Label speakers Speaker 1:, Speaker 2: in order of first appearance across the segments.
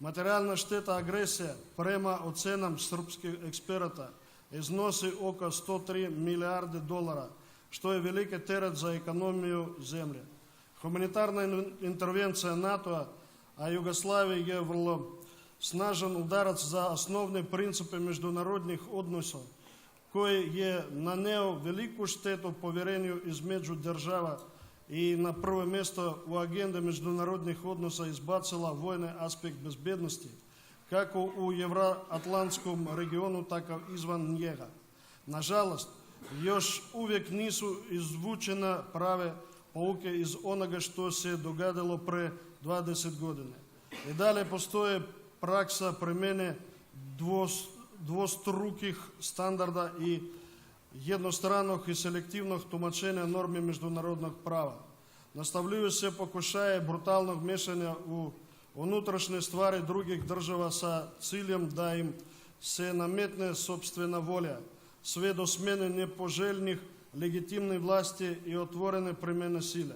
Speaker 1: Матеріальна штета агресія, прямо оценам српских експерта, износит около 103 мільярди доларів, що є великий терет за економію землі. Гуманітарна інтервенція НАТО, а Югославії є снажен ударець за основні принципи міжнародних відносин, koji je naneo veliku štetu povjerenju između država i na prvo mjesto u agende međunarodnih odnosa izbacila vojni aspekt bezbednosti, kako u Evroatlantskom regionu, tako i izvan njega. Nažalost, još uvijek nisu izvučene prave pouke iz onoga što se dogadalo pre 20 godina. I dalje postoje praksa primjene dvostrukih standarda i jednostranog i selektivnog tumačenja normi međunarodnog prava. Nastavljaju se pokušaje brutalnog mešanja u unutrašnje stvari drugih država sa ciljem da im se nametne sopstvena volja, sve do smjene nepoželjnih legitimnih vlasti i otvorene primjene sile.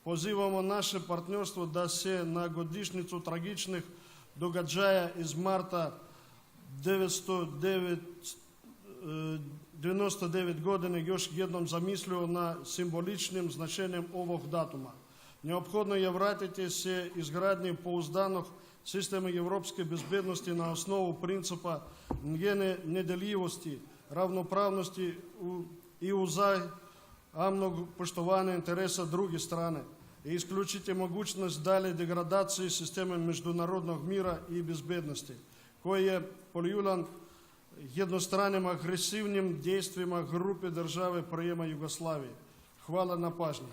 Speaker 1: Pozivamo naše partnerstvo da se na godišnjicu tragičnih događaja iz marta 1999 godine još jednom zamislio na simboličnim značenjem ovog datuma. Neophodno je vratiti se izgradnji pouzdanog sistema evropske bezbednosti na osnovu principa njene nedeljivosti, ravnopravnosti i uzajamnog poštovanja interesa druge strane i isključiti mogućnost dalje degradacije sistema međunarodnog mira i bezbednosti, koji je poljulan jednostranim agresivnim dejstvima grupe države prijema Jugoslavije. Hvala na pažnji.